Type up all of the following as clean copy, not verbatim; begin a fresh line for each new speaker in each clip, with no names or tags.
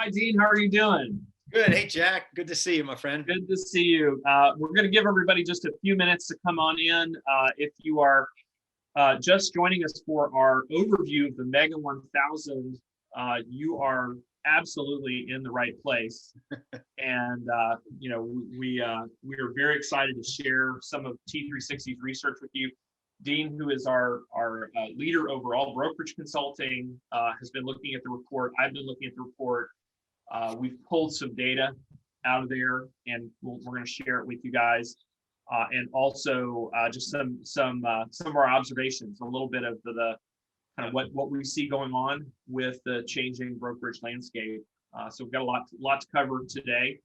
Hi, Dean. How are you doing?
Good. Hey, Jack. Good to see you, my friend.
Good to see you. We're going to give everybody just a few minutes to come on in. If you are just joining us for our overview of the Mega 1000, you are absolutely in the right place. And we are very excited to share some of T360's research with you. Dean, who is our leader overall brokerage consulting, has been looking at the report. I've been looking at the report. We've pulled some data out of there, and we're going to share it with you guys, and also just some of our observations, a little bit of the kind of what we see going on with the changing brokerage landscape. So we've got a lot to cover today.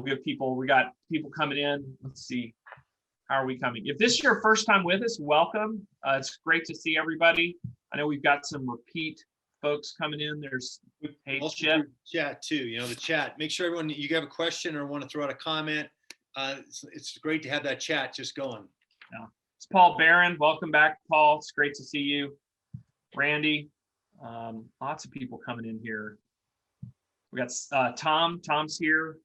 We got people coming in. Let's see. How are we coming? If this is your first time with us, welcome. It's great to see everybody. I know we've got some repeat folks coming in. There's
Chip. Chat too. The chat. Make sure everyone, you have a question or want to throw out a comment. It's great to have that chat just going.
Yeah. It's Paul Barron. Welcome back, Paul. It's great to see you. Randy. Lots of people coming in here. We got Tom. Tom's here.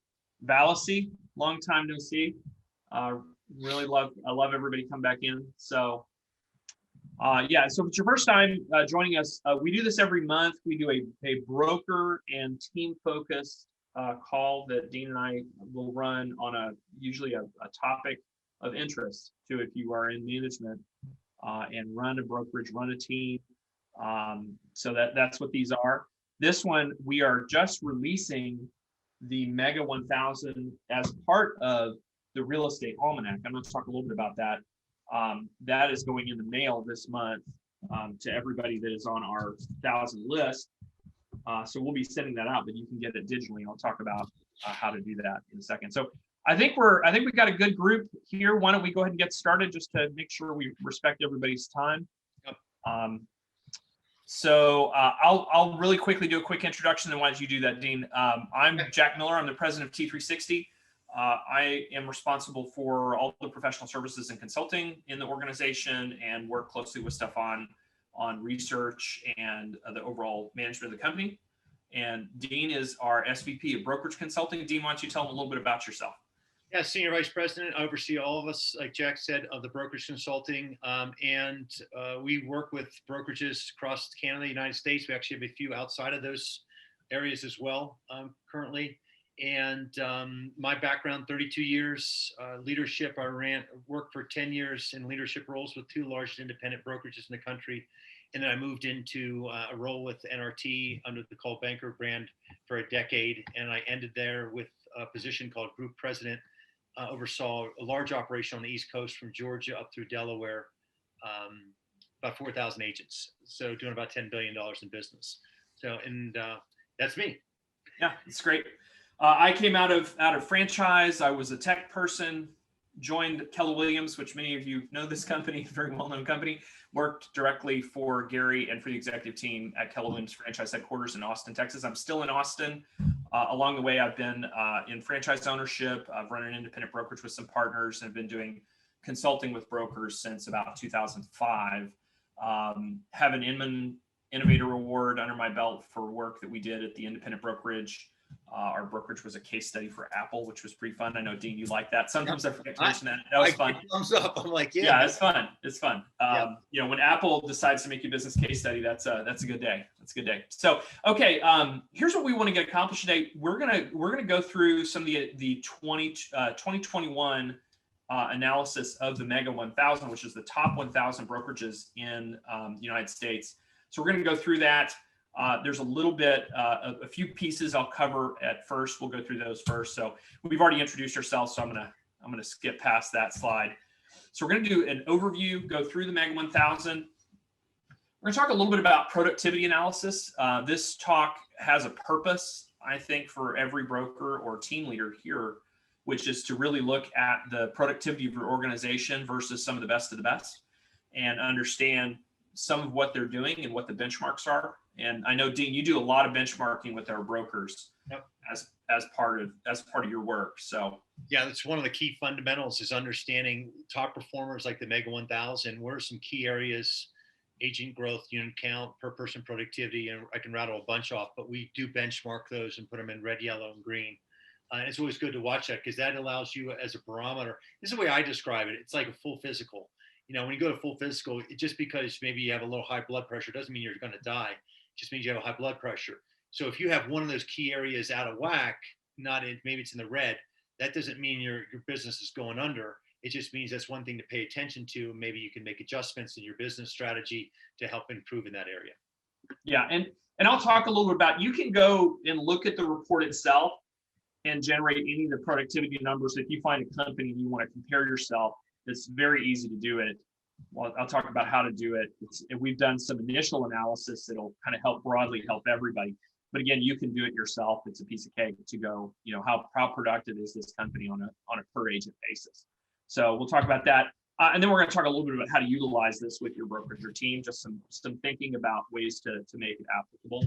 Vallacy. Long time no see. I love everybody come back in. So so if it's your first time joining us, we do this every month. We do a broker and team focused call that Dean and I will run on usually a topic of interest to if you are in management and run a brokerage, run a team. So that's what these are. This one, we are just releasing the Mega 1000 as part of the real estate Almanac. I'm going to talk a little bit about that. That is going in the mail this month to everybody that is on our 1000 list. So we'll be sending that out, but you can get it digitally. And I'll talk about how to do that in a second. So I think we've got a good group here. Why don't we go ahead and get started just to make sure we respect everybody's time.
Yep.
I'll really quickly do a quick introduction. Then why don't you do that, Dean? I'm Jack Miller. I'm the president of T360. I am responsible for all the professional services and consulting in the organization and work closely with Stefan on research and the overall management of the company. And Dean is our SVP of brokerage consulting. Dean, why don't you tell them a little bit about yourself?
Yeah, Senior Vice President. I oversee all of us, like Jack said, of the brokerage consulting. And we work with brokerages across Canada, United States. We actually have a few outside of those areas as well currently. And my background, 32 years leadership. I worked for 10 years in leadership roles with two large independent brokerages in the country. And then I moved into a role with NRT under the Call Banker brand for a decade. And I ended there with a position called Group President. Oversaw a large operation on the East Coast from Georgia up through Delaware, about 4,000 agents. So doing about $10 billion in business. So, and that's me.
Yeah, it's great. I came out of franchise. I was a tech person, joined Keller Williams, which many of you know this company, very well-known company, worked directly for Gary and for the executive team at Keller Williams franchise headquarters in Austin, Texas. I'm still in Austin. Along the way, I've been in franchise ownership. I've run an independent brokerage with some partners and have been doing consulting with brokers since about 2005. Have an Inman Innovator Award under my belt for work that we did at the independent brokerage. Our brokerage was a case study for Apple, which was pretty fun. I know, Dean, you like that. Sometimes I forget to mention that. That was fun.
Thumbs up. I'm like, yeah.
Yeah, it's fun. It's fun. When Apple decides to make you a business case study, that's a good day. That's a good day. So, okay, here's what we want to get accomplished today. We're gonna go through some of the 2021 analysis of the Mega 1000, which is the top 1,000 brokerages in the United States. So we're going to go through that. There's a little bit, a few pieces I'll cover at first. We'll go through those first. So we've already introduced ourselves, so I'm gonna skip past that slide. So we're gonna do an overview, go through the Mega 1000. We're gonna talk a little bit about productivity analysis. This talk has a purpose, I think, for every broker or team leader here, which is to really look at the productivity of your organization versus some of the best of the best and understand some of what they're doing and what the benchmarks are. And I know, Dean, you do a lot of benchmarking with our brokers.
Yep.
as part of your work. So
yeah, that's one of the key fundamentals is understanding top performers like the Mega 1000. What are some key areas agent growth, unit count, per person productivity, and I can rattle a bunch off, but we do benchmark those and put them in red, yellow, and green. It's always good to watch that because that allows you as a barometer. This is the way I describe it. It's like a full physical. When you go to full physical, just because maybe you have a little high blood pressure doesn't mean you're going to die. It just means you have a high blood pressure. So if you have one of those key areas out of whack, maybe it's in the red, that doesn't mean your business is going under. It just means that's one thing to pay attention to. Maybe you can make adjustments in your business strategy to help improve in that area.
Yeah, and I'll talk a little bit about, you can go and look at the report itself and generate any of the productivity numbers. If you find a company and you want to compare yourself, it's very easy to do it. Well, I'll talk about how to do it. We've done some initial analysis that'll kind of broadly help everybody. But again, you can do it yourself. It's a piece of cake to go, how productive is this company on a per agent basis. So we'll talk about that. And then we're going to talk a little bit about how to utilize this with your brokerage or team, just some thinking about ways to make it applicable.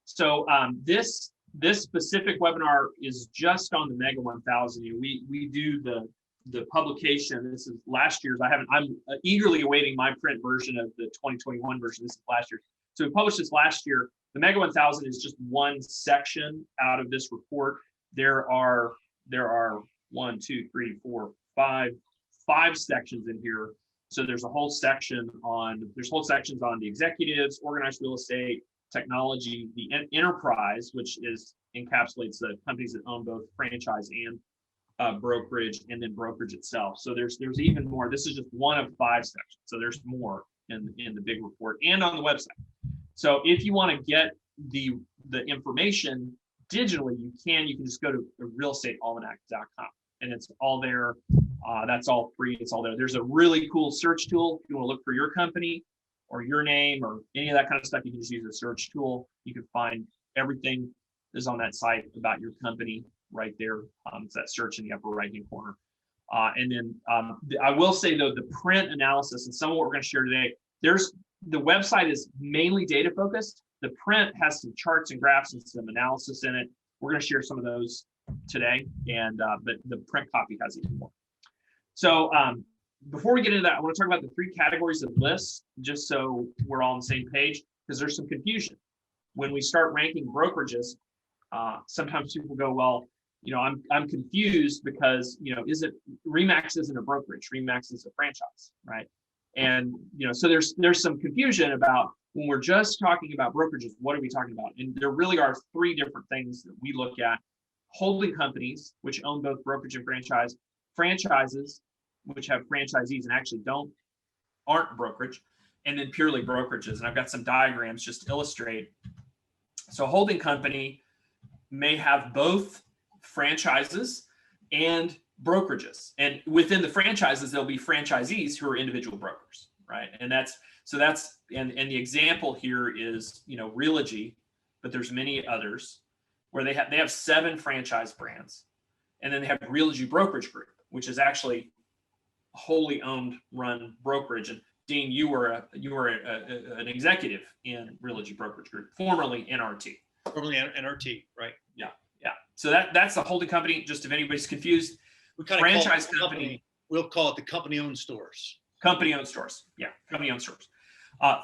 So this specific webinar is just on the Mega 1000. We do the publication. This is last year's. I'm eagerly awaiting my print version of the 2021 version. This is last year. So we published this last year. The Mega 1000 is just one section out of this report. There are 1, 2, 3, 4, 5 sections in here. So there's whole sections on the executives, organized real estate, technology, the enterprise, which encapsulates the companies that own both franchise and brokerage, and then brokerage itself. So there's even more. This is just one of 5 sections. So there's more in the big report and on the website. So if you want to get the information digitally, you can just go to realestatealmanac.com, and it's all there. That's all free. It's all there. There's a really cool search tool. If you want to look for your company or your name or any of that kind of stuff, you can just use a search tool. You can find everything that's on that site about your company right there. It's that search in the upper right-hand corner. And then I will say, though, the print analysis and some of what we're going to share today, the website is mainly data focused. The print has some charts and graphs and some analysis in it. We're going to share some of those today, but the print copy has even more. So before we get into that, I want to talk about the 3 categories of lists, just so we're all on the same page, because there's some confusion. When we start ranking brokerages, sometimes people go, well, I'm confused because, RE/MAX isn't a brokerage, RE/MAX is a franchise, right? And, so there's some confusion about when we're just talking about brokerages, what are we talking about? And there really are 3 different things that we look at: holding companies, which own both brokerage and franchise; franchises, which have franchisees and actually aren't brokerage; and then purely brokerages. And I've got some diagrams just to illustrate. So holding company may have both franchises and brokerages, and within the franchises there'll be franchisees who are individual brokers, right? And the example here is Realogy, but there's many others where they have 7 franchise brands, and then they have Realogy Brokerage Group, which is actually a wholly owned run brokerage. And Dean, you were an executive in Realogy Brokerage Group, formerly NRT.
Formerly NRT, right?
Yeah. So that's the holding company. Just if anybody's confused,
we kind of franchise company. We'll call it the company-owned stores.
Company-owned stores. Yeah, company-owned stores.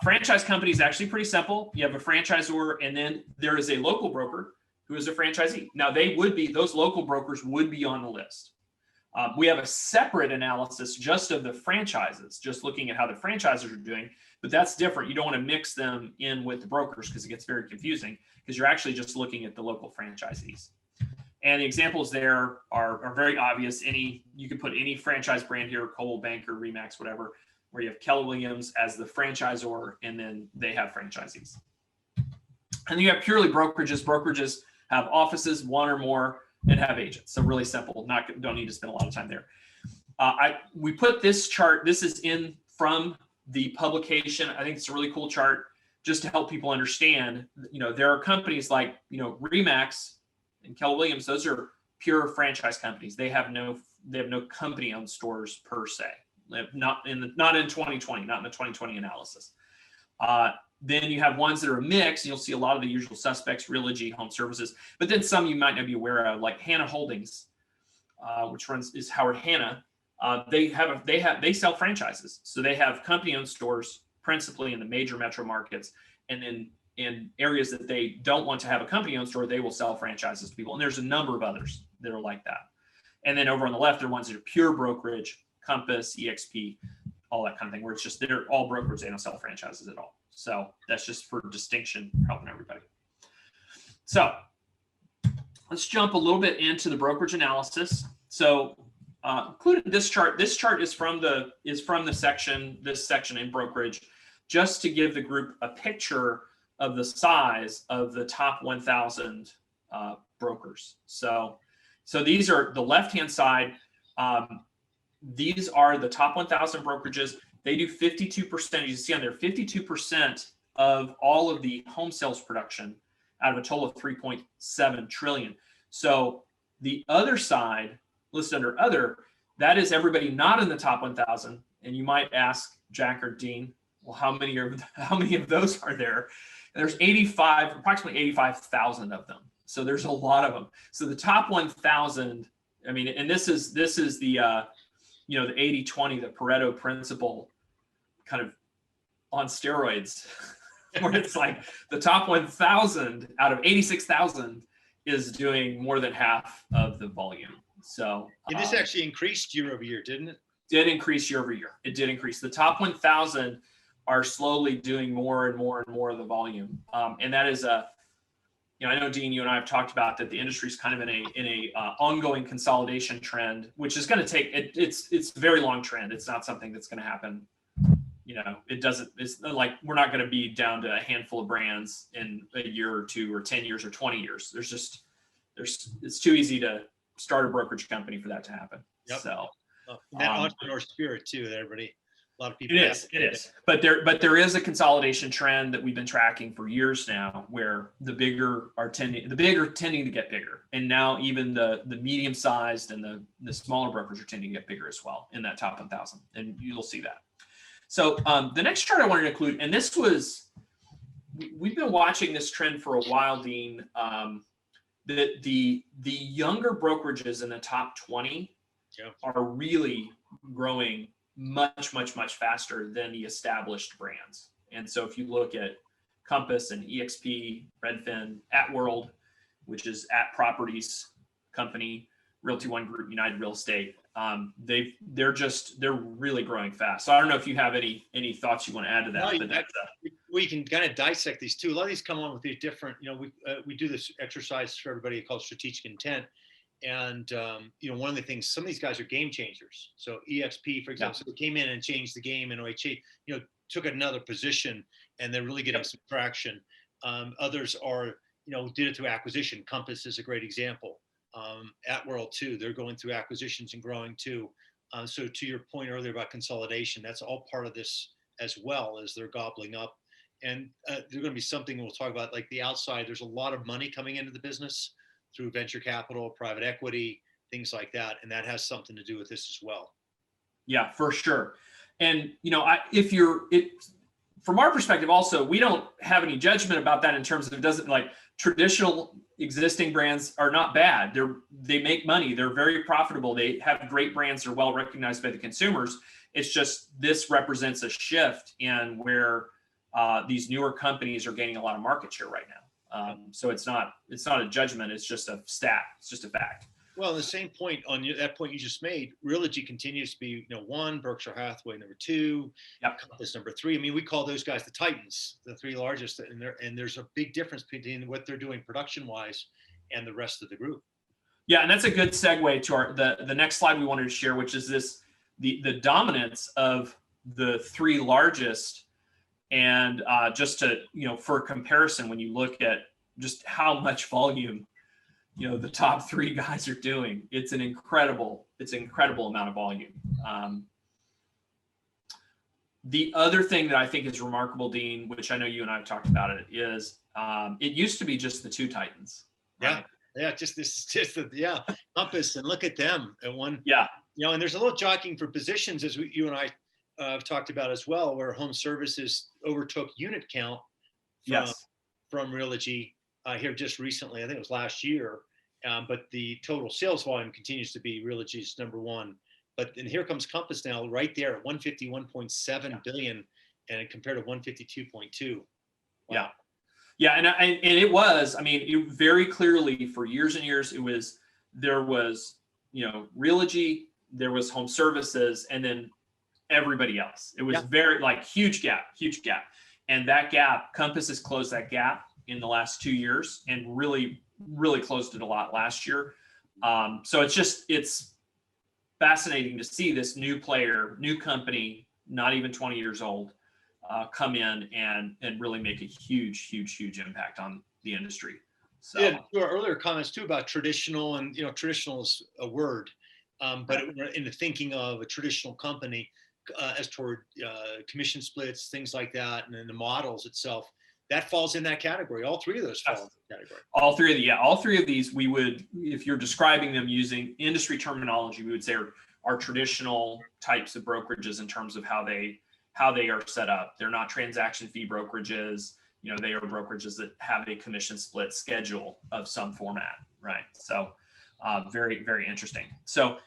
Franchise company is actually pretty simple. You have a franchisor, and then there is a local broker who is a franchisee. Now those local brokers would be on the list. We have a separate analysis just of the franchises, just looking at how the franchises are doing, but that's different. You don't want to mix them in with the brokers because it gets very confusing, because you're actually just looking at the local franchisees. And the examples there are very obvious. You can put any franchise brand here: Coldwell Banker, RE/MAX, whatever, where you have Keller Williams as the franchisor, and then they have franchisees. And then you have purely brokerages. Brokerages have offices, 1 or more, and have agents. So really simple. Don't need to spend a lot of time there. We put this chart. This is from the publication. I think it's a really cool chart just to help people understand. There are companies like RE/MAX and Keller Williams. Those are pure franchise companies. They have no company-owned stores per se. Not in 2020, not in the 2020 analysis. Then you have ones that are a mix. You'll see a lot of the usual suspects: Realogy, Home Services, but then some you might not be aware of, like Hanna Holdings, which is Howard Hanna. They sell franchises, so they have company-owned stores principally in the major metro markets. And then in areas that they don't want to have a company-owned store, they will sell franchises to people. And there's a number of others that are like that. And then over on the left, there are ones that are pure brokerage, Compass, EXP, all that kind of thing, where it's just they're all brokers, they don't sell franchises at all. So that's just for distinction, helping everybody. So let's jump a little bit into the brokerage analysis. So included this chart. This chart is from the section, this section in brokerage, just to give the group a picture of the size of the top 1,000 brokers. So these are the left-hand side. These are the top 1,000 brokerages. They do 52%. You see on there, 52% of all of the home sales production out of a total of 3.7 trillion. So the other side, listed under other, that is everybody not in the top 1,000. And you might ask Jack or Dean, well, how many of those are there? And there's approximately 85,000 of them. So there's a lot of them. So the top 1,000, I mean, and this is the the 80-20, the Pareto principle, kind of on steroids, where it's like the top 1,000 out of 86,000 is doing more than half of the volume. So
and this actually increased year over year, didn't it?
Did increase year over year. It did increase. The top 1,000 are slowly doing more and more and more of the volume, and that is I know, Dean, you and I have talked about that the industry is kind of in a ongoing consolidation trend, which is going to take it's a very long trend. It's not something that's going to happen. It's like we're not going to be down to a handful of brands in a year or two or 10 years or 20 years. It's too easy to start a brokerage company for that to happen.
Yep.
So
that entrepreneur spirit too, that everybody, a lot of people.
It is. But there is a consolidation trend that we've been tracking for years now, where the bigger are tending to get bigger, and now even the medium sized and the smaller brokers are tending to get bigger as well in that top 1,000, and you'll see that. So the next chart I wanted to include, and we've been watching this trend for a while, Dean. That the younger brokerages in the top 20 are really growing much faster than the established brands. And so if you look at Compass and EXP, Redfin, At World, which is At Properties Company, Realty One Group, United Real Estate, they're really growing fast. So I don't know if you have any thoughts you want to add to that.
No, we can kind of dissect these too. A lot of these come on with these different, we do this exercise for everybody called strategic intent. And, one of the things, some of these guys are game changers. So EXP, for example, so they came in and changed the game, and OHA, took another position, and they're really getting some traction. Others are, did it through acquisition. Compass is a great example. At World too, they're going through acquisitions and growing too. So to your point earlier about consolidation, that's all part of this as well, as they're gobbling up. And there's going to be something we'll talk about, like the outside. There's a lot of money coming into the business through venture capital, private equity, things like that. And that has something to do with this as well.
Yeah, for sure. And, from our perspective also, we don't have any judgment about that in terms of it doesn't, like, traditional existing brands are not bad. They make money. They're very profitable. They have great brands. They're well recognized by the consumers. It's just, this represents a shift in where these newer companies are gaining a lot of market share right now. So it's not a judgment. It's just a stat. It's just a fact.
Well, the same point that point you just made, Realogy continues to be, one, Berkshire Hathaway, number two, Compass, number three. I mean, we call those guys the Titans, the three largest, and there's a big difference between what they're doing production-wise and the rest of the group.
Yeah, and that's a good segue to the next slide we wanted to share, which is the dominance of the three largest. And just to, for comparison, when you look at just how much volume, the top three guys are doing, it's an incredible amount of volume. The other thing that I think is remarkable, Dean, which I know you and I have talked about it, is it used to be just the two Titans. Right?
Yeah. Compass, and look at them at one.
Yeah.
And there's a little jockeying for positions, as you and I have talked about as well, where home services overtook unit count from Realogy here just recently. I think it was last year. But the total sales volume continues to be Realogy's number one. But then here comes Compass now, right there at 151.7 billion. and compared to 152.2. Wow.
Yeah. Yeah. And it was, I mean, it very clearly for years and years, there was, Realogy, there was home services, and then everybody else. It was very huge gap. And that gap, Compass has closed that gap in the last 2 years and really, really closed it a lot last year. So it's fascinating to see this new player, new company, not even 20 years old, come in and really make a huge impact on the industry. So
yeah, to our earlier comments too about traditional, and traditional is a word, but in the thinking of a traditional company, as toward commission splits, things like that, and then the models itself, that falls in that category. All three of those fall in that category.
All three of these, we would, if you're describing them using industry terminology, we would say are traditional types of brokerages in terms of how they are set up. They're not transaction fee brokerages. They are brokerages that have a commission split schedule of some format, right? So very, very interesting. So,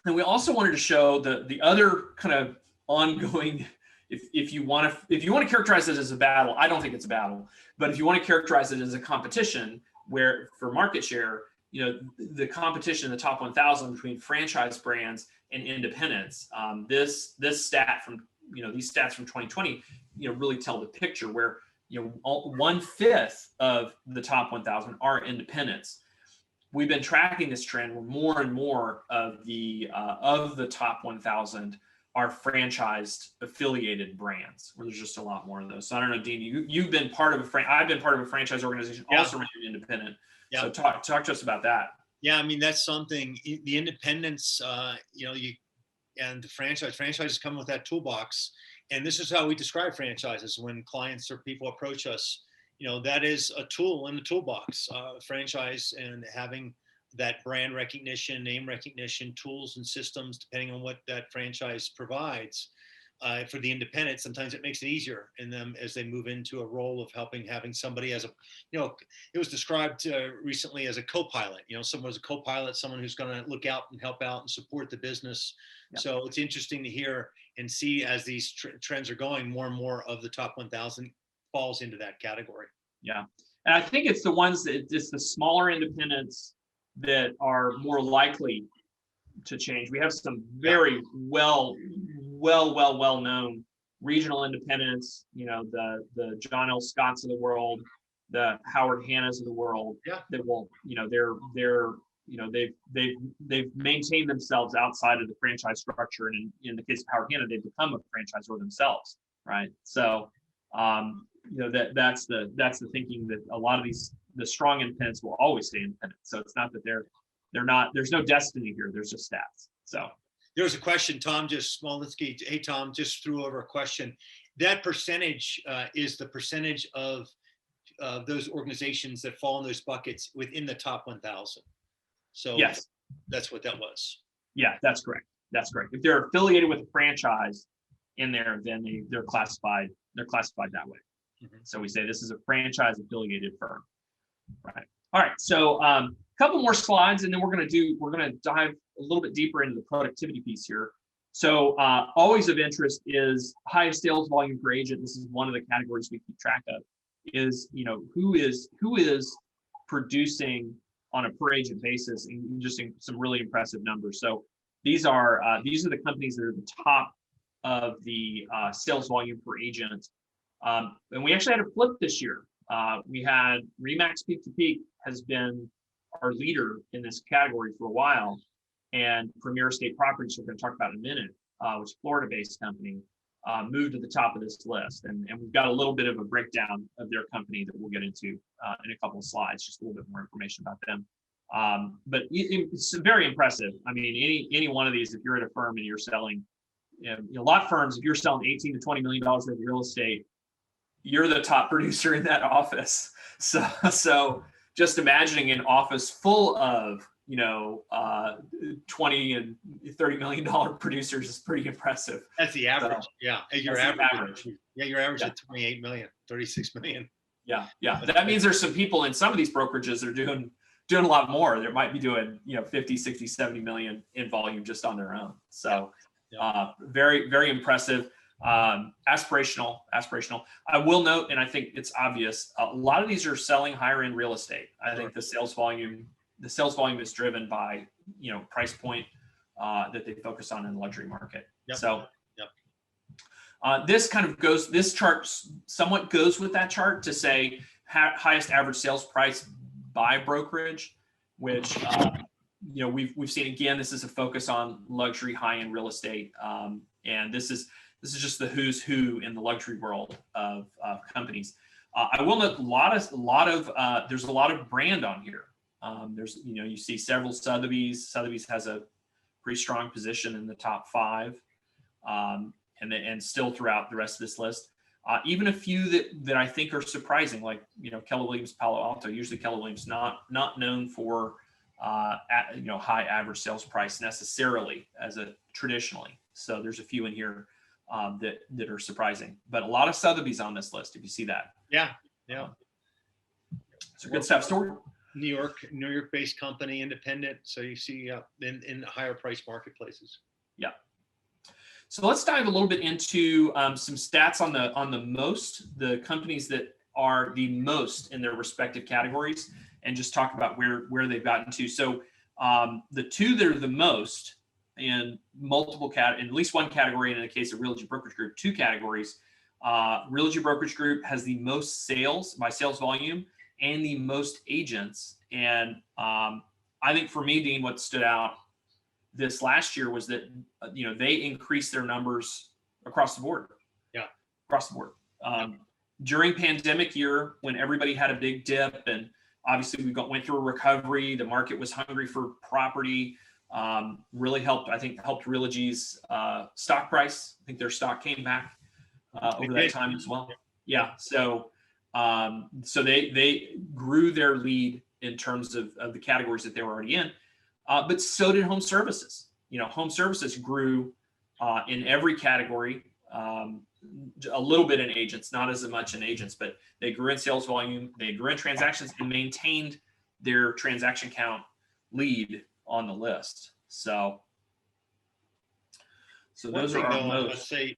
and we also wanted to show the other kind of ongoing, if you want to characterize it as a battle, I don't think it's a battle, but if you want to characterize it as a competition where for market share, the competition in the top 1,000 between franchise brands and independents. This stat from these stats from 2020 really tell the picture where 1/5 of the top 1,000 are independents. We've been tracking this trend where more and more of the top 1,000 are franchised affiliated brands, where there's just a lot more of those. So I don't know, Dean, you've been part of I've been part of a franchise organization, also ran an independent. Yeah. So talk to us about that.
Yeah, I mean, that's something, the independents, and the franchises come with that toolbox. And this is how we describe franchises when clients or people approach us. That is a tool in the toolbox, franchise, and having that brand recognition, name recognition, tools and systems, depending on what that franchise provides. For the independent, sometimes it makes it easier in them as they move into a role of having somebody as it was described recently as a co-pilot. Someone as a co-pilot, someone who's going to look out and help out and support the business. Yep. So it's interesting to hear and see as these trends are going, more and more of the top 1,000 falls into that category.
Yeah, and I think it's it's the smaller independents that are more likely to change. We have some very well-known regional independents, the John L. Scotts of the world, the Howard Hannas of the world, that will, they've maintained themselves outside of the franchise structure. And in the case of Howard Hanna, they've become a franchisor themselves, right? So, that's the thinking that a lot of the strong independents will always stay independent. So it's not that they're not, there's no destiny here. There's just stats. So
there was a question, Tom Smolensky. Hey, Tom, just threw over a question. That percentage is the percentage of those organizations that fall in those buckets within the top 1,000. So yes, that's what that was.
Yeah, that's correct. If they're affiliated with a franchise in there, then they're classified that way. Mm-hmm. So we say this is a franchise affiliated firm. Right. All right. So a couple more slides, and then we're going to dive a little bit deeper into the productivity piece here. So always of interest is highest sales volume per agent. This is one of the categories we keep track of. Is who is producing on a per agent basis, and just some really impressive numbers. So these are the companies that are the top of the sales volume per agent. And we actually had a flip this year. We had Remax Peak to Peak has been our leader in this category for a while, and Premier Estate Properties, we're going to talk about in a minute, which is a Florida-based company, moved to the top of this list. And we've got a little bit of a breakdown of their company that we'll get into in a couple of slides, just a little bit more information about them. But it's very impressive. I mean, any one of these, if you're at a firm and you're selling, a lot of firms, if you're selling $18 to $20 million worth of real estate, you're the top producer in that office. So just imagining an office full of 20 and $30 million producers is pretty impressive.
That's the average. So, yeah. Your average. Yeah. Your average at 28 million, 36 million.
Yeah. That means there's some people in some of these brokerages that are doing a lot more. They might be doing, 50, 60, 70 million in volume just on their own. So very, very impressive. Aspirational. I will note, and I think it's obvious, a lot of these are selling higher end real estate. I think the sales volume is driven by, price point that they focus on in the luxury market.
Yep.
So
Yep.
this chart somewhat goes with that chart to say highest average sales price by brokerage, which, we've seen, again, this is a focus on luxury high-end real estate. And this is just the who's who in the luxury world of companies. I will note there's a lot of brand on here. You see several Sotheby's. Sotheby's has a pretty strong position in the top 5, and still throughout the rest of this list. Even a few that I think are surprising, like Keller Williams, Palo Alto. Usually Keller Williams not known for high average sales price necessarily traditionally. So there's a few in here that are surprising, but a lot of Sotheby's on this list. If you see that,
yeah.
So good stuff. Story.
New York-based company, independent. So you see in higher price marketplaces.
Yeah. So let's dive a little bit into some stats on the companies that are the most in their respective categories, and just talk about where they've gotten to. So the two that are the most in multiple in at least one category, and in the case of Realogy Brokerage Group, 2 categories. Realogy Brokerage Group has the most sales by sales volume and the most agents. And I think for me, Dean, what stood out this last year was that they increased their numbers across the board.
Yeah,
across the board. During pandemic year, when everybody had a big dip, and obviously we went through a recovery, the market was hungry for property. Really helped Realogy's stock price. I think their stock came back over that time as well. Yeah. So they grew their lead in terms of the categories that they were already in. But so did home services. Home services grew in every category, a little bit in agents, not as much in agents, but they grew in sales volume, they grew in transactions, and maintained their transaction count lead on the list. So those are our most.
Let's say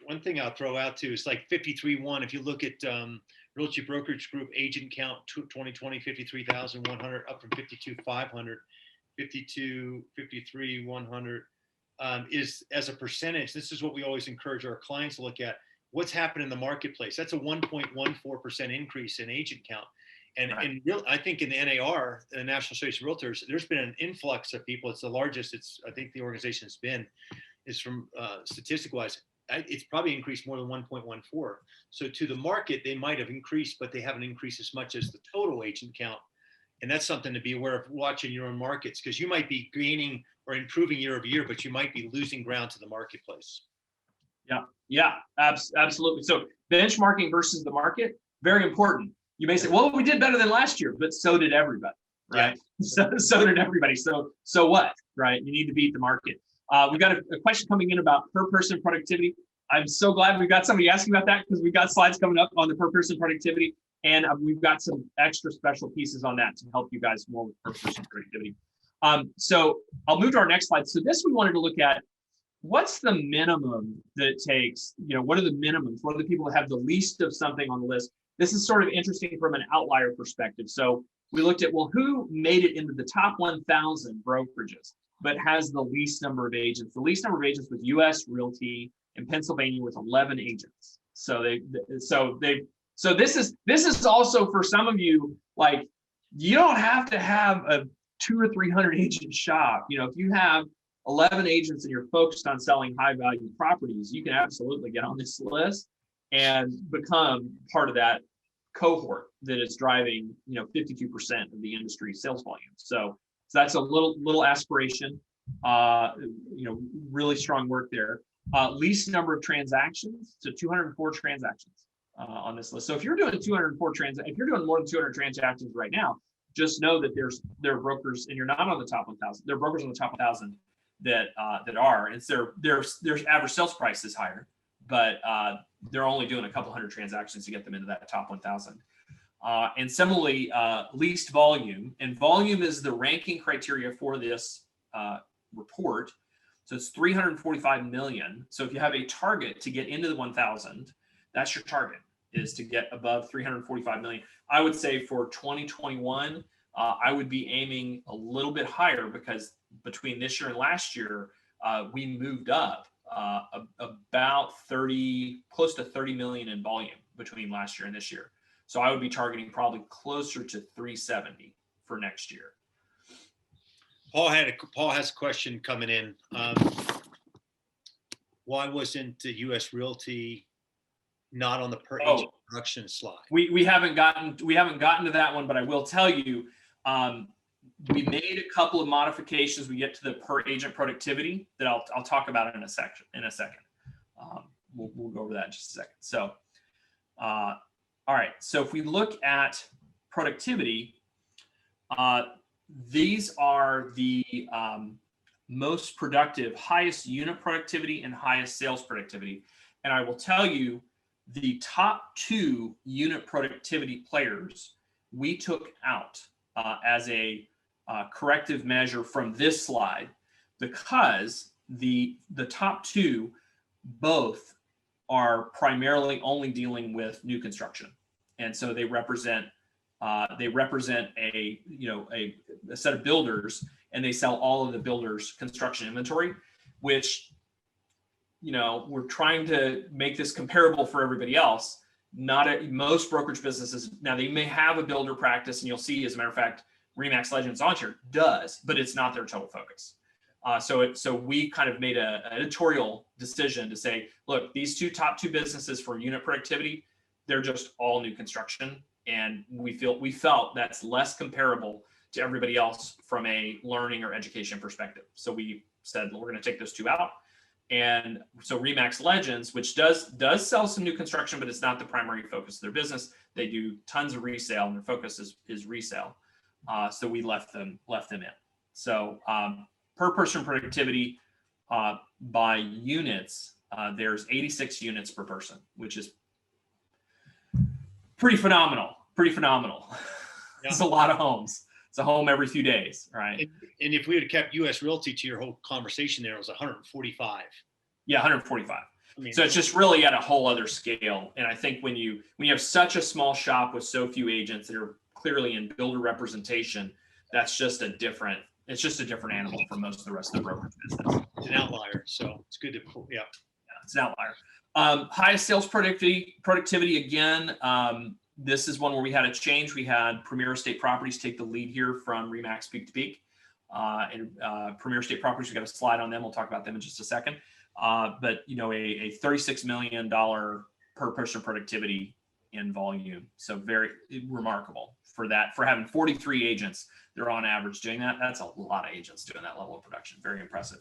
one thing I'll throw out too is like 53.1. If you look at Realogy Brokerage Group agent count 2020, 53,100, up from 52,500, 53,100 is as a percentage. This is what we always encourage our clients to look at. What's happened in the marketplace? That's a 1.14% increase in agent count. And right. I think in the NAR, the National Association of Realtors, there's been an influx of people. It's the largest. I think the organization is from statistic-wise, it's probably increased more than 1.14. So to the market, they might have increased, but they haven't increased as much as the total agent count. And that's something to be aware of watching your own markets, because you might be gaining or improving year over year, but you might be losing ground to the marketplace.
Yeah, absolutely. So benchmarking versus the market, very important. You may say, well, we did better than last year, but so did everybody, right? Yeah. So did everybody. So what, right? You need to beat the market. We've got a question coming in about per person productivity. I'm so glad we've got somebody asking about that, because we've got slides coming up on the per person productivity, and we've got some extra special pieces on that to help you guys more with per person productivity. So I'll move to our next slide. So this, we wanted to look at what's the minimum that it takes. What are the minimums? What are the people that have the least of something on the list? This is sort of interesting from an outlier perspective. So we looked at, well, who made it into the top 1,000 brokerages, but has the least number of agents? The least number of agents was U.S. Realty in Pennsylvania with 11 agents. So this is also for some of you, like, you don't have to have a 200 or 300 agent shop. If you have 11 agents and you're focused on selling high value properties, you can absolutely get on this list and become part of that cohort that is driving 52% of the industry sales volume. So that's a little aspiration. Really strong work there. Least number of transactions, so 204 transactions on this list. So if you're doing if you're doing more than 200 transactions right now, just know that there are brokers, and you're not on the top 1,000. There are brokers on the top 1,000 that are, and their average sales price is higher, but they're only doing a couple hundred transactions to get them into that top 1,000. And similarly, least volume, and volume is the ranking criteria for this report. So it's 345 million. So if you have a target to get into the 1,000, that's your target, is to get above 345 million. I would say for 2021, I would be aiming a little bit higher, because between this year and last year, we moved up about 30, close to 30 million in volume between last year and this year. So I would be targeting probably closer to 370 for next year.
Paul has a question coming in. Why wasn't the U.S. Realty not on the per agent production slide?
We haven't gotten to that one, but I will tell you, we made a couple of modifications. We get to the per agent productivity that I'll talk about in a second. We'll go over that in just a second. So, all right. So if we look at productivity, these are the most productive, highest unit productivity and highest sales productivity. And I will tell you, the top 2 unit productivity players we took out as a corrective measure from this slide, because the top 2 both are primarily only dealing with new construction, and so they represent a set of builders, and they sell all of the builders' construction inventory, which, we're trying to make this comparable for everybody else. Most brokerage businesses, now they may have a builder practice, and you'll see, as a matter of fact, RE/MAX Legends on here does, but it's not their total focus. So we kind of made an editorial decision to say, look, these top two businesses for unit productivity, they're just all new construction. And we felt that's less comparable to everybody else from a learning or education perspective. So we said, well, we're going to take those 2 out. And so RE/MAX Legends, which does sell some new construction, but it's not the primary focus of their business. They do tons of resale, and their focus is resale. So we left them in. So per person productivity by units, there's 86 units per person, which is pretty phenomenal. Yeah. It's a lot of homes. It's a home every few days, right?
And if we had kept U.S. Realty to your whole conversation there, it was 145.
Yeah, 145. So it's just really at a whole other scale. And I think when you have such a small shop with so few agents that are clearly in builder representation, it's just a different animal from most of the rest of the brokerage business.
It's an outlier, so it's good to
it's an outlier. Highest sales productivity again. This is one where we had a change. We had Premier Estate Properties take the lead here from RE/MAX Peak to Peak. And Premier Estate Properties, we got a slide on them. We'll talk about them in just a second. But a $36 million per person productivity in volume. So very remarkable for that, for having 43 agents. They're on average doing that. That's a lot of agents doing that level of production. Very impressive.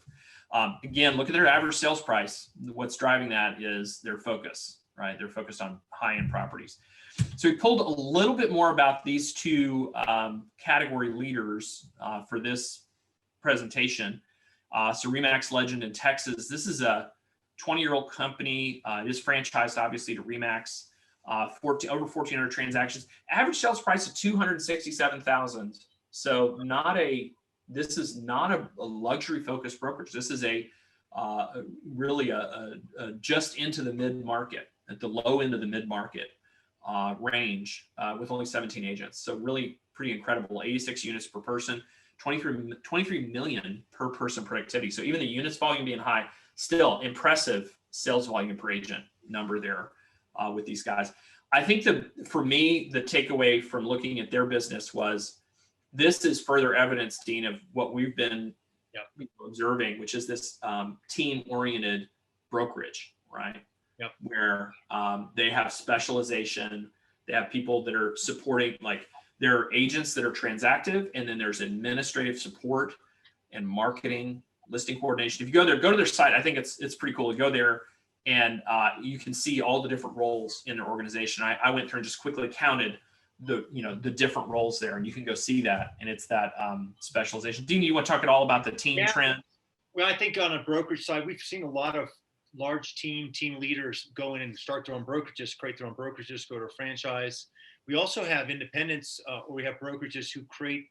Again, look at their average sales price. What's driving that is their focus, right? They're focused on high-end properties. So we pulled a little bit more about these 2 category leaders for this presentation. So RE/MAX Legend in Texas. This is a 20-year-old company. It is franchised, obviously, to RE/MAX. Over 1,400 transactions. Average sales price of $267,000. So this is not a luxury-focused brokerage. This is really a just into the mid-market, at the low end of the mid-market range, with only 17 agents. So really pretty incredible. 86 units per person, 23 million per person productivity. So even the units volume being high, still impressive sales volume per agent number there with these guys. I think for me, the takeaway from looking at their business was, this is further evidence, Dean, of what we've been observing, which is this team-oriented brokerage, right?
Yep.
Where they have specialization. They have people that are supporting, like there are agents that are transactive, and then there's administrative support and marketing, listing coordination. If you go to their site. I think it's pretty cool to go there, and you can see all the different roles in their organization. I went through and just quickly counted the different roles there, and you can go see that, and it's that specialization. Dean, you want to talk at all about the team trend?
Well, I think on a brokerage side, we've seen a lot of large team leaders go in and start their own brokerages, create their own brokerages, go to a franchise. We also have independents, or we have brokerages who create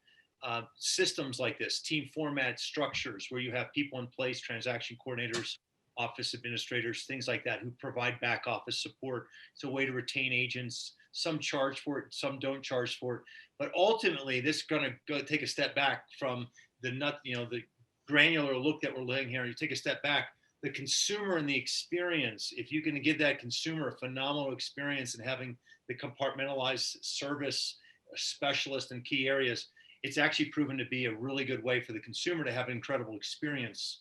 systems like this, team format structures where you have people in place, transaction coordinators, office administrators, things like that, who provide back office support. It's a way to retain agents. Some charge for it, some don't charge for it. But ultimately, this is going to go take a step back from the granular look that we're laying here. You take a step back, the consumer and the experience. If you can give that consumer a phenomenal experience and having the compartmentalized service specialist in key areas, it's actually proven to be a really good way for the consumer to have an incredible experience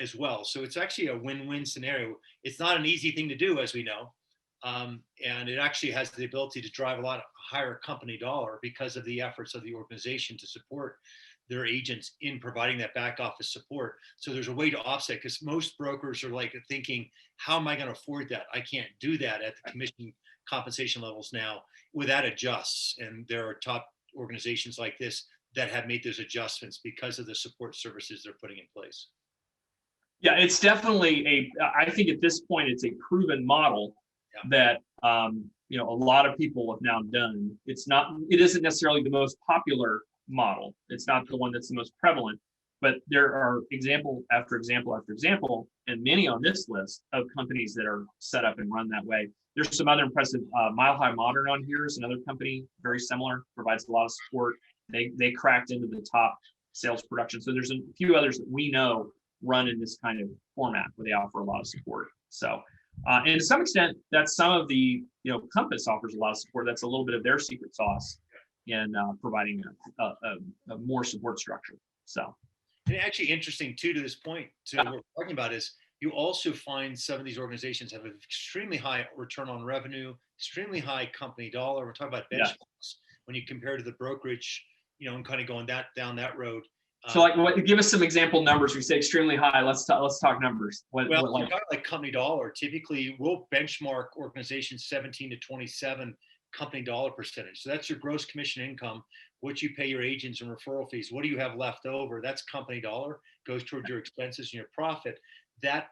as well. So it's actually a win-win scenario. It's not an easy thing to do, as we know. And it actually has the ability to drive a lot higher company dollar because of the efforts of the organization to support their agents in providing that back office support. So there's a way to offset, because most brokers are like thinking, how am I going to afford that? I can't do that at the commission compensation levels now. Well, that adjusts. And there are top organizations like this that have made those adjustments because of the support services they're putting in place.
Yeah, it's definitely I think at this point, it's a proven model that, a lot of people have now done. It isn't necessarily the most popular model. It's not the one that's the most prevalent, but there are example after example after example, and many on this list of companies that are set up and run that way. There's some other impressive, Mile High Modern on here is another company, very similar, provides a lot of support. They cracked into the top sales production. So there's a few others that we know run in this kind of format where they offer a lot of support. So, and to some extent, that's some of the, Compass offers a lot of support. That's a little bit of their secret sauce in providing a more support structure. So,
and actually interesting too, to this point, to what we're talking about is you also find some of these organizations have an extremely high return on revenue, extremely high company dollar. We're talking about benchmarks when you compare to the brokerage, and kind of going down that road.
So, give us some example numbers. We say extremely high. Let's talk numbers.
Like company dollar, typically we'll benchmark organizations 17 to 27 company dollar percentage. So that's your gross commission income, what you pay your agents and referral fees. What do you have left over? That's company dollar, goes towards your expenses and your profit. That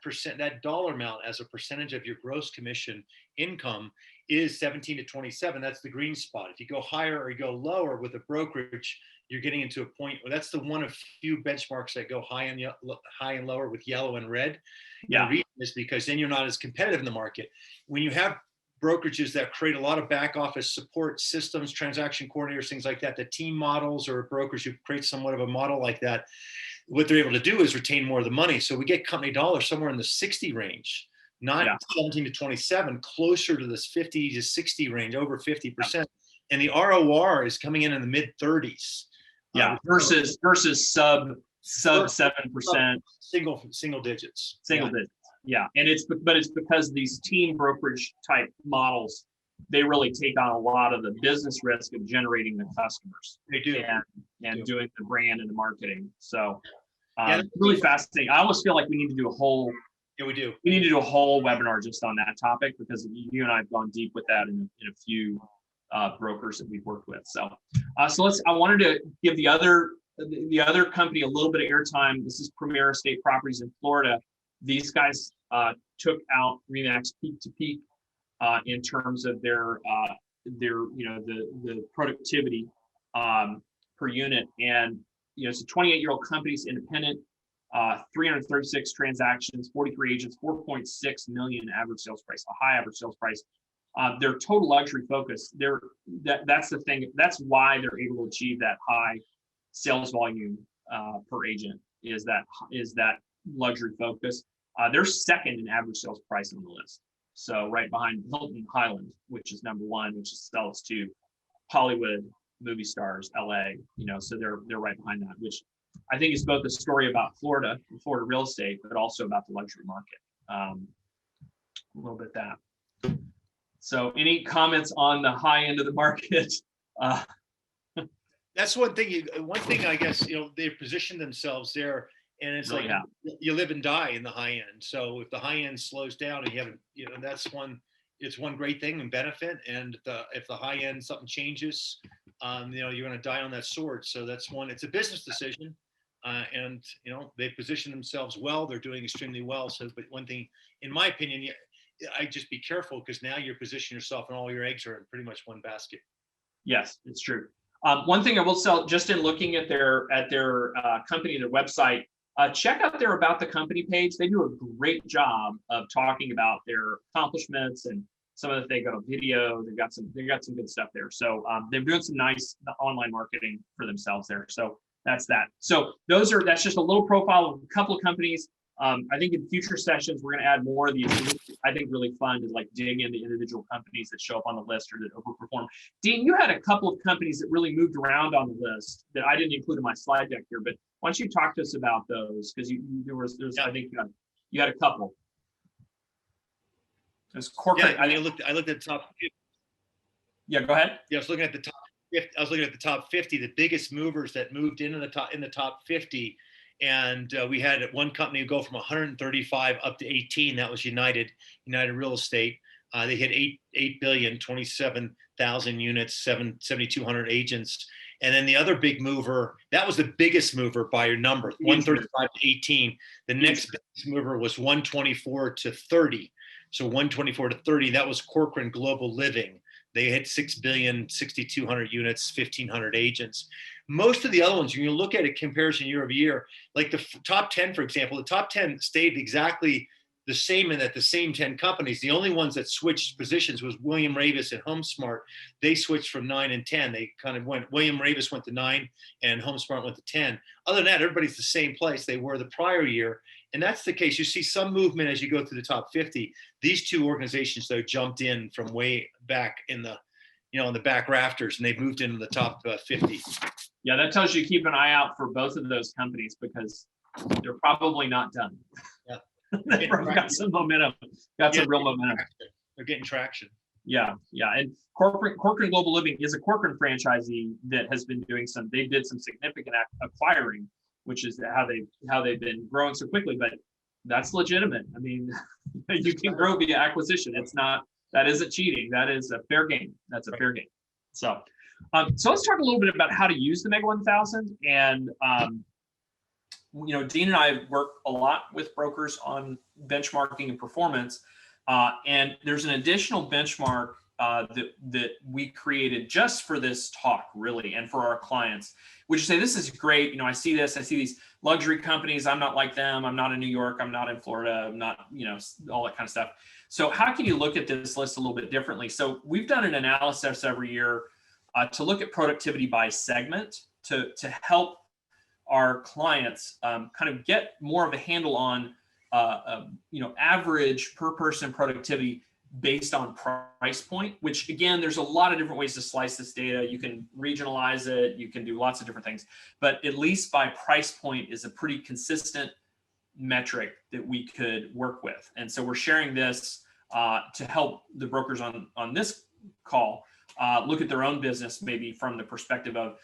dollar amount as a percentage of your gross commission income is 17 to 27. That's the green spot. If you go higher or you go lower with a brokerage, you're getting into a point where that's the one of few benchmarks that go high and lower with yellow and red.
Yeah.
The reason is because then you're not as competitive in the market. When you have brokerages that create a lot of back office support systems, transaction coordinators, things like that, the team models, or brokers who create somewhat of a model like that, what they're able to do is retain more of the money. So we get company dollar somewhere in the 60 range, not 17 to 27, closer to this 50 to 60 range, over 50%. And the ROR is coming in the mid 30s.
Versus sub 7%.
Single digits.
Single digits. Yeah. And it's because these team brokerage type models, they really take on a lot of the business risk of generating the customers.
They do.
And doing the brand and the marketing. So really fascinating. I almost feel like we need to do a whole
we
need to do a whole webinar just on that topic, because you and I have gone deep with that in a few brokers that we've worked with. So I wanted to give the other company a little bit of airtime. This is Premier Estate Properties in Florida. These guys took out RE/MAX peak to peak in terms of their the productivity per unit. And it's a 28-year-old company, it's independent, 336 transactions, 43 agents, 4.6 million average sales price, a high average sales price. They're total luxury focused. That's the thing. That's why they're able to achieve that high sales volume per agent. Is that luxury focus? They're second in average sales price on the list. So right behind Hilton Highland, which is number one, which sells to Hollywood movie stars, LA. So they're right behind that, which I think is both a story about Florida real estate, but also about the luxury market. A little bit that. So any comments on the high end of the market?
That's one thing. One thing, I guess, they position themselves there, and it's really, you live and die in the high end. So if the high end slows down, and you have, that's one. It's one great thing and benefit. And if the high end something changes, you're going to die on that sword. So that's one. It's a business decision, and they position themselves well. They're doing extremely well. So, but one thing, in my opinion, I just be careful, because now you're positioning yourself and all your eggs are in pretty much one basket.
Yes, it's true. One thing I will sell, just in looking at their company, their website, check out their About the Company page. They do a great job of talking about their accomplishments and some of the, they got a video. They got some good stuff there. So they're doing some nice online marketing for themselves there. So that's that. So that's just a little profile of a couple of companies. I think in future sessions, we're going to add more of these. I think really fun to like dig into individual companies that show up on the list or that overperform. Dean, you had a couple of companies that really moved around on the list that I didn't include in my slide deck here, but why don't you talk to us about those? Because I think you had a couple. There's corporate.
Yeah, I looked at the top 50.
Yeah, go ahead.
Yeah, I was looking at the top 50. I was looking at the top 50, the biggest movers that moved into the top 50. And we had one company go from 135 up to 18. That was United Real Estate. They hit 8 billion, 27,000 units, 7,200 agents. And then the other big mover, that was the biggest mover by your number, 135 to 18. The next biggest mover was 124 to 30. So 124 to 30, that was Corcoran Global Living. They hit 6 billion, 6,200 units, 1,500 agents. Most of the other ones, when you look at a comparison year over year, like the top 10, for example, the top 10 stayed exactly the same in that the same 10 companies. The only ones that switched positions was William Ravis and HomeSmart. They switched from 9 and 10. They kind of went, William Ravis went to 9 and HomeSmart went to 10. Other than that, everybody's the same place they were the prior year. And that's the case. You see some movement as you go through the top 50. These two organizations, though, jumped in from way back in the, in the back rafters, and they've moved into the top 50.
Yeah, that tells you to keep an eye out for both of those companies because they're probably not done.
Yeah.
They've got some momentum, some real momentum.
They're getting traction.
Yeah. And Corcoran Global Living is a Corcoran franchisee that has been doing they did some significant acquiring, which is how they've been growing so quickly, but that's legitimate. I mean, you can grow via acquisition. That isn't cheating. That is a fair game. That's a fair game. So let's talk a little bit about how to use the Mega 1000. And, Dean and I work a lot with brokers on benchmarking and performance. And there's an additional benchmark that we created just for this talk, really, and for our clients, which say, this is great. I see these luxury companies. I'm not like them. I'm not in New York. I'm not in Florida. I'm not, all that kind of stuff. So how can you look at this list a little bit differently? So we've done an analysis every year to look at productivity by segment to help our clients kind of get more of a handle on average per person productivity based on price point, which again, there's a lot of different ways to slice this data. You can regionalize it, you can do lots of different things, but at least by price point is a pretty consistent metric that we could work with. And so we're sharing this to help the brokers on this call look at their own business, maybe from the perspective of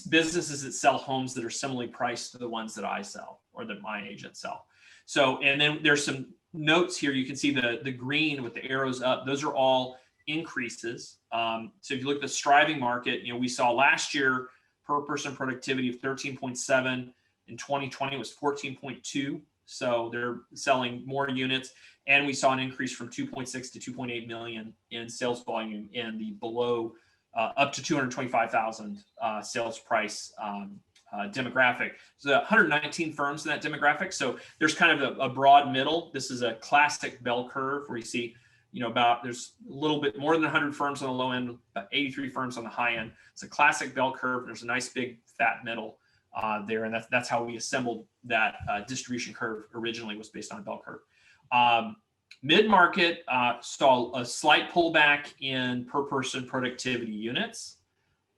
businesses that sell homes that are similarly priced to the ones that I sell or that my agents sell. So, and then there's some notes here. You can see the green with the arrows up. Those are all increases. So if you look at the striving market, we saw last year per person productivity of 13.7. In 2020 it was 14.2. So they're selling more units. And we saw an increase from 2.6 to 2.8 million in sales volume in the below up to 225,000 sales price demographic. So 119 firms in that demographic. So there's kind of a broad middle. This is a classic bell curve where you see, there's a little bit more than 100 firms on the low end, about 83 firms on the high end. It's a classic bell curve. There's a nice big fat middle there. And that's how we assembled that distribution curve originally, was based on a bell curve. Mid-market saw a slight pullback in per person productivity units.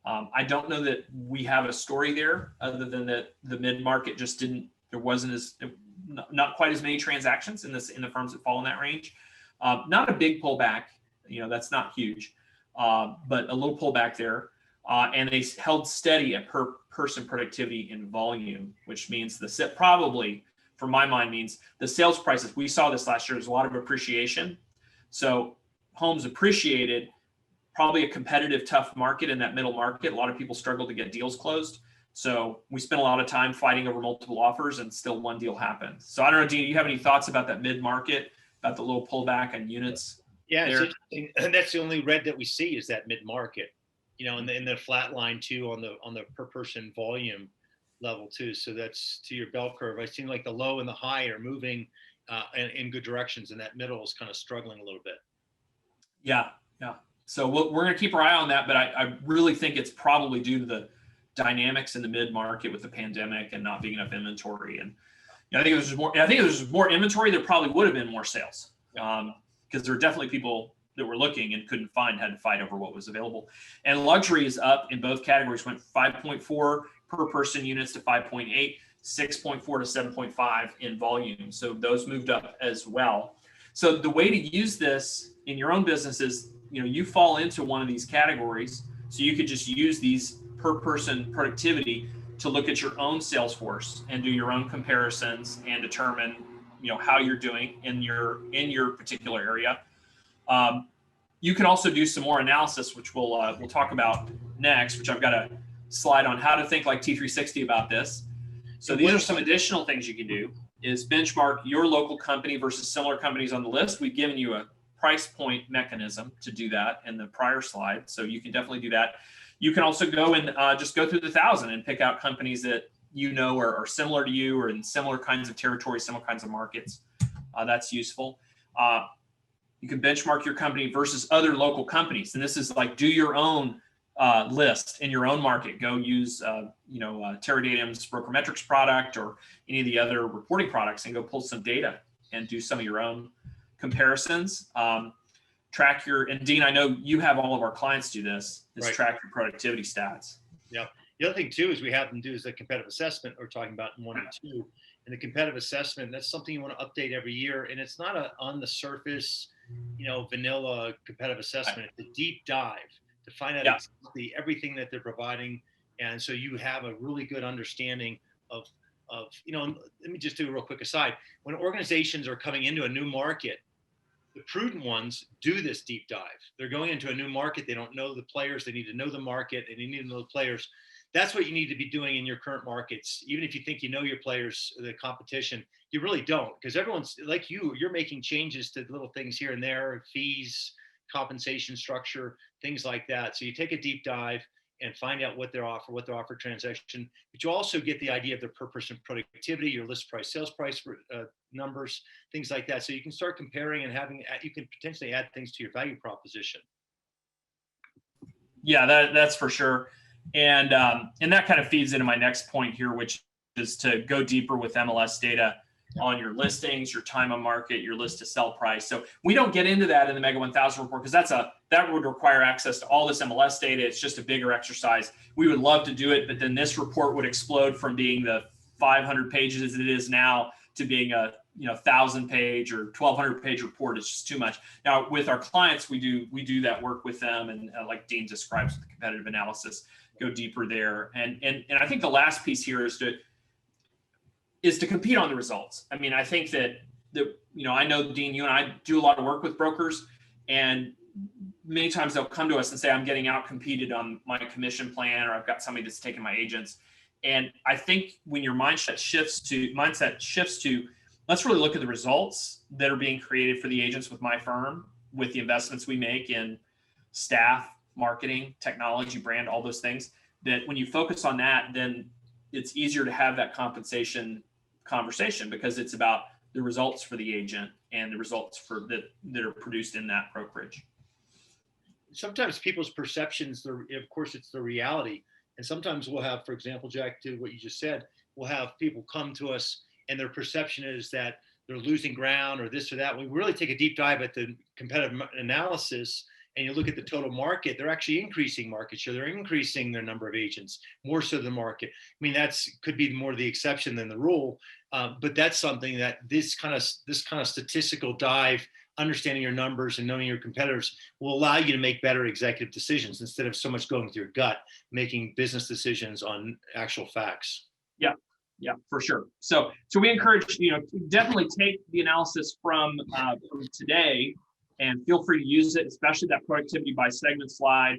I don't know that we have a story there other than that the mid-market just not quite as many transactions in the firms that fall in that range. Not a big pullback, that's not huge, but a little pullback there. And they held steady at per person productivity in volume, which means probably, for my mind, means the sales prices. We saw this last year. There's a lot of appreciation. So homes appreciated, probably a competitive, tough market in that middle market. A lot of people struggle to get deals closed. So we spent a lot of time fighting over multiple offers and still one deal happened. So I don't know, Dean, do you have any thoughts about that mid-market, about the little pullback on units?
Yeah, it's interesting. And that's the only red that we see is that mid-market. and the flat line too on the per person volume level too. So that's to your bell curve. I seem like the low and the high are moving in good directions, and that middle is kind of struggling a little bit.
Yeah, yeah. So we're going to keep our eye on that, but I really think it's probably due to the dynamics in the mid market with the pandemic and not being enough inventory. And I think if there's more inventory, there probably would have been more sales, because there are definitely people that were looking and couldn't find, had to fight over what was available. And luxury is up in both categories, went 5.4 per person units to 5.8, 6.4 to 7.5 in volume. So those moved up as well. So the way to use this in your own business is, you fall into one of these categories. So you could just use these per person productivity to look at your own sales force and do your own comparisons and determine, how you're doing in your particular area. You can also do some more analysis, which we'll talk about next, which I've got a slide on how to think like T360 about this. So these are some additional things you can do, is benchmark your local company versus similar companies on the list. We've given you a price point mechanism to do that in the prior slide. So you can definitely do that. You can also go and just go through the 1,000 and pick out companies that are similar to you or in similar kinds of territories, similar kinds of markets. That's useful. You can benchmark your company versus other local companies. And this is like, do your own list in your own market. Go use, Teradata's Brokermetrics product or any of the other reporting products and go pull some data and do some of your own comparisons. Track and Dean, I know you have all of our clients do this,
right.
Track your productivity stats.
Yeah. The other thing too is we have them do is the competitive assessment we're talking about in 1 and 2. And the competitive assessment, that's something you want to update every year. And it's not on the surface, vanilla competitive assessment. It's a deep dive to find out exactly everything that they're providing. And so you have a really good understanding of, let me just do a real quick aside. When organizations are coming into a new market, the prudent ones do this deep dive. They're going into a new market. They don't know the players. They need to know the market and they need to know the players. That's what you need to be doing in your current markets. Even if you think you know your players, the competition, you really don't, because everyone's like you're making changes to little things here and there, fees, compensation structure, things like that. So you take a deep dive and find out what their offer transaction, but you also get the idea of their per person productivity, your list price, sales price numbers, things like that. So you can start comparing and you can potentially add things to your value proposition.
Yeah, that's for sure. And that kind of feeds into my next point here, which is to go deeper with MLS data on your listings, your time on market, your list to sell price. So we don't get into that in the Mega 1000 report because that would require access to all this MLS data. It's just a bigger exercise. We would love to do it, but then this report would explode from being the 500 pages as it is now to being a 1,000 page or 1,200 page report. It's just too much. Now with our clients, we do that work with them, and like Dean describes with the competitive analysis, go deeper there. And I think the last piece here is to compete on the results. I mean, I think that I know, Dean, you and I do a lot of work with brokers, and many times they'll come to us and say, I'm getting out competed on my commission plan, or I've got somebody that's taking my agents. And I think when your mindset shifts to, let's really look at the results that are being created for the agents with my firm, with the investments we make in staff, marketing, technology, brand, all those things, that when you focus on that, then it's easier to have that compensation conversation because it's about the results for the agent and the results that are produced in that brokerage.
Sometimes people's perceptions, of course, it's the reality. And sometimes we'll have, for example, Jack, to what you just said, we'll have people come to us and their perception is that they're losing ground or this or that. We really take a deep dive at the competitive analysis and you look at the total market, they're actually increasing market share. They're increasing their number of agents, more so than the market. I mean, could be more the exception than the rule. But that's something that this kind of statistical dive, understanding your numbers and knowing your competitors, will allow you to make better executive decisions instead of so much going with your gut, making business decisions on actual facts.
Yeah, for sure. So we encourage, definitely take the analysis from today and feel free to use it, especially that productivity by segment slide.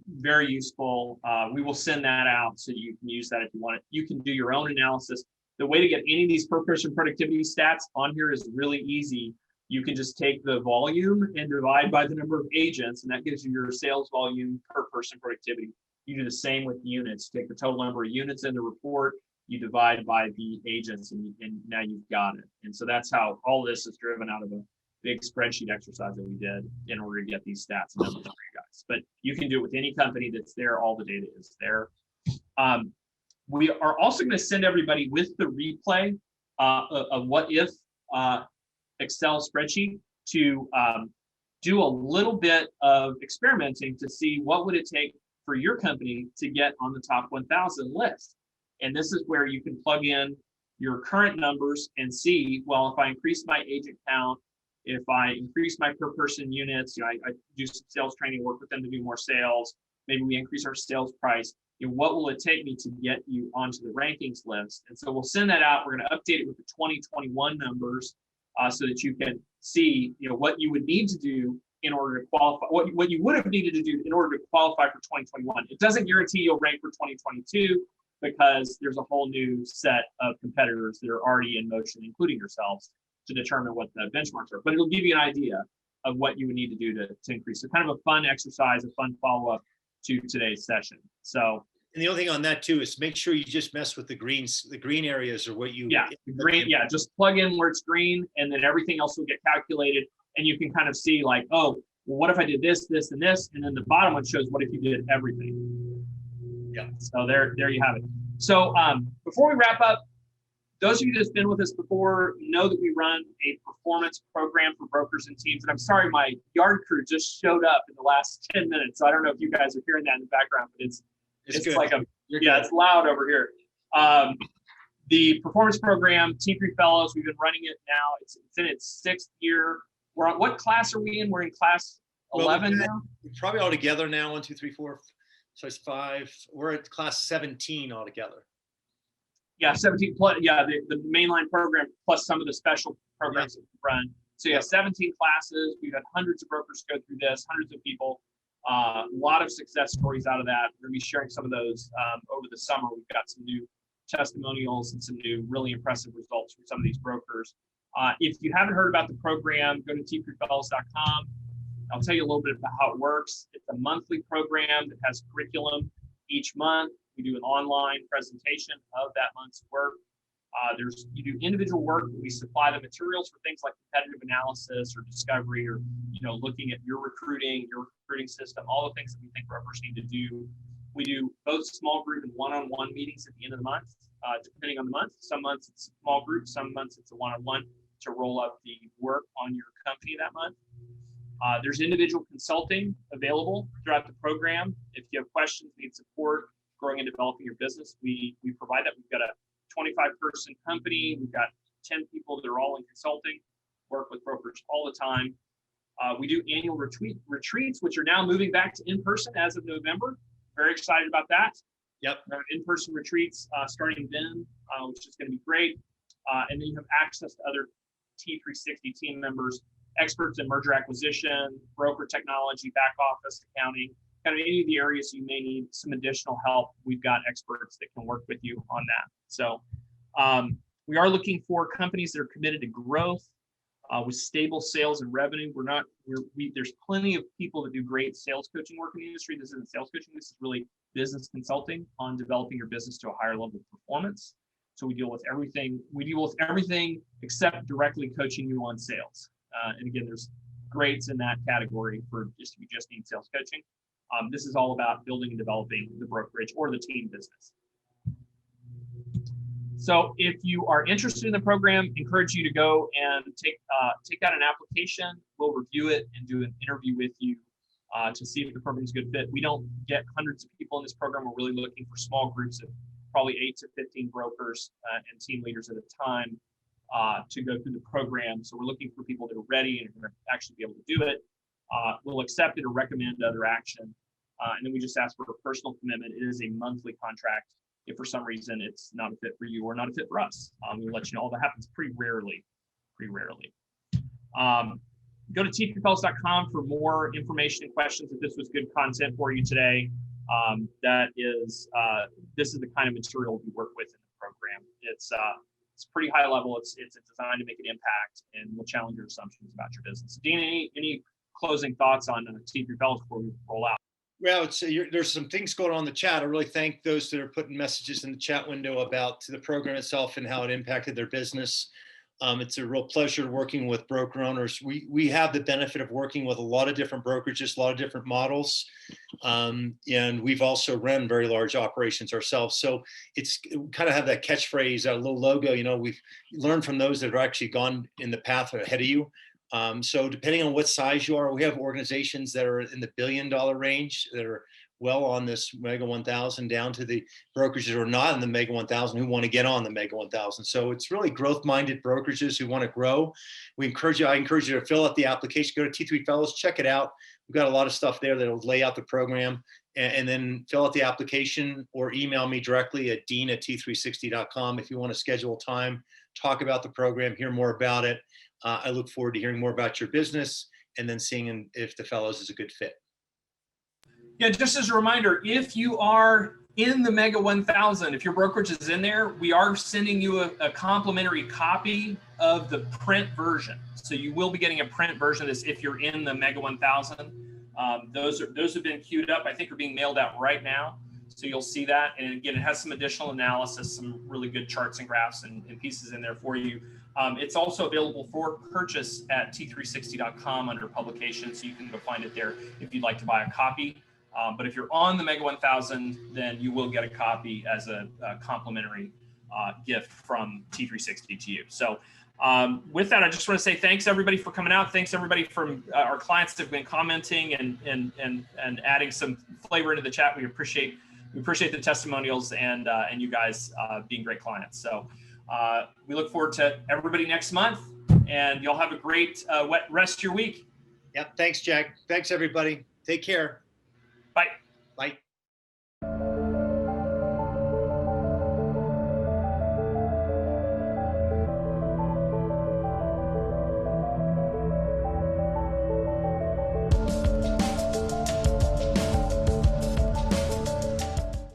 Very useful. We will send that out so you can use that if you want it. You can do your own analysis. The way to get any of these per person productivity stats on here is really easy. You can just take the volume and divide by the number of agents, and that gives you your sales volume per person productivity. You do the same with units. Take the total number of units in the report, you divide by the agents, and now you've got it. And so that's how all this is driven out of a big spreadsheet exercise that we did in order to get these stats and numbers for you guys. But you can do it with any company that's there. All the data is there. We are also going to send everybody with the replay of what if Excel spreadsheet to do a little bit of experimenting to see what would it take for your company to get on the top 1,000 list. And this is where you can plug in your current numbers and see, well, if I increase my agent count, if I increase my per person units, I do some sales training, work with them to do more sales, maybe we increase our sales price, what will it take me to get you onto the rankings list? And so we'll send that out. We're going to update it with the 2021 numbers so that you can see, what you would need to do in order to qualify, what you would have needed to do in order to qualify for 2021. It doesn't guarantee you'll rank for 2022 because there's a whole new set of competitors that are already in motion, including yourselves, to determine what the benchmarks are. But it'll give you an idea of what you would need to do to increase. So kind of a fun exercise, a fun follow-up to today's session. So,
and the only thing on that too is make sure you just mess with the greens. The green areas are what you.
Yeah, green. Yeah, just plug in where it's green, and then everything else will get calculated, and you can kind of see like, oh, well, what if I did this, this, and this, and then the bottom one shows what if you did everything. Yeah. So there you have it. So before we wrap up, those of you that's been with us before know that we run a performance program for brokers and teams. And I'm sorry, my yard crew just showed up in the last 10 minutes. So I don't know if you guys are hearing that in the background, but it's like it's loud over here. The performance program, T3 Fellows, we've been running it now. It's in its 6th year. We're on, what class are we in? We're in class 11 now?
We're probably all together now, 1, 2, 3, 4. So it's 5. We're at class 17 altogether.
Yeah, 17 plus, the mainline program plus some of the special programs that we run. So 17 classes. We've had hundreds of brokers go through this, hundreds of people. A lot of success stories out of that. We're going to be sharing some of those over the summer. We've got some new testimonials and some new really impressive results from some of these brokers. If you haven't heard about the program, go to t3fellows.com. I'll tell you a little bit about how it works. It's a monthly program that has curriculum each month. We do an online presentation of that month's work. You do individual work. We supply the materials for things like competitive analysis or discovery, or looking at your recruiting system, all the things that we think brokers need to do. We do both small group and one-on-one meetings at the end of the month, depending on the month. Some months it's a small group, some months it's a one-on-one to roll up the work on your company that month. There's individual consulting available throughout the program. If you have questions, need support, growing and developing your business, we provide that. We've got a 25-person company. We've got 10 people that are all in consulting, work with brokers all the time. We do annual retreats, which are now moving back to in-person as of November. Very excited about that.
Yep.
In-person retreats starting then, which is going to be great. And then you have access to other T360 team members, experts in merger acquisition, broker technology, back office, accounting, kind of any of the areas you may need some additional help. We've got experts that can work with you on that. So we are looking for companies that are committed to growth with stable sales and revenue. There's plenty of people that do great sales coaching work in the industry. This isn't sales coaching. This is really business consulting on developing your business to a higher level of performance. So we deal with everything. We deal with everything except directly coaching you on sales. And again, there's grades in that category for if you just need sales coaching. This is all about building and developing the brokerage or the team business. So if you are interested in the program, encourage you to go and take out an application. We'll review it and do an interview with you to see if the program is a good fit. We don't get hundreds of people in this program. We're really looking for small groups of probably 8 to 15 brokers and team leaders at a time to go through the program. So we're looking for people that are ready and are going to actually be able to do it. We'll accept it or recommend other action. And then we just ask for a personal commitment. It is a monthly contract. If for some reason it's not a fit for you or not a fit for us, we'll let you know. All that happens pretty rarely. Go to t3fellows.com for more information and questions. If this was good content for you today, this is the kind of material we work with in the program. It's pretty high level. It's designed to make an impact, and will challenge your assumptions about your business. Dean, any closing thoughts on T3 Fellows before we roll out?
Well, there's some things going on in the chat. I really thank those that are putting messages in the chat window about the program itself and how it impacted their business. It's a real pleasure working with broker owners. We have the benefit of working with a lot of different brokerages, a lot of different models. And we've also run very large operations ourselves. So it's kind of have that catchphrase, that little logo, we've learned from those that have actually gone in the path ahead of you. So depending on what size you are, we have organizations that are in the $1 billion range that are well on this Mega 1000, down to the brokerages who are not in the Mega 1000 who want to get on the Mega 1000. So it's really growth-minded brokerages who want to grow. I encourage you to fill out the application, go to T3 Fellows, check it out. We've got a lot of stuff there that will lay out the program, and then fill out the application or email me directly at dean@t360.com if you want to schedule time, talk about the program, hear more about it. I look forward to hearing more about your business and then seeing if the Fellows is a good fit.
Yeah, just as a reminder, if you are in the Mega 1000, if your brokerage is in there, we are sending you a complimentary copy of the print version. So you will be getting a print version of this if you're in the Mega 1000. Those have been queued up. I think are being mailed out right now. So you'll see that. And again, it has some additional analysis, some really good charts and graphs and pieces in there for you. It's also available for purchase at t360.com under publications. So you can go find it there if you'd like to buy a copy. But if you're on the Mega 1000, then you will get a copy as a complimentary gift from T360 to you. So with that, I just want to say thanks everybody for coming out. Thanks everybody from our clients that have been commenting and adding some flavor into the chat. We appreciate the testimonials and you guys being great clients. So we look forward to everybody next month, and y'all have a great rest of your week.
Yep. Thanks, Jack. Thanks everybody. Take care.
Bye.
Bye.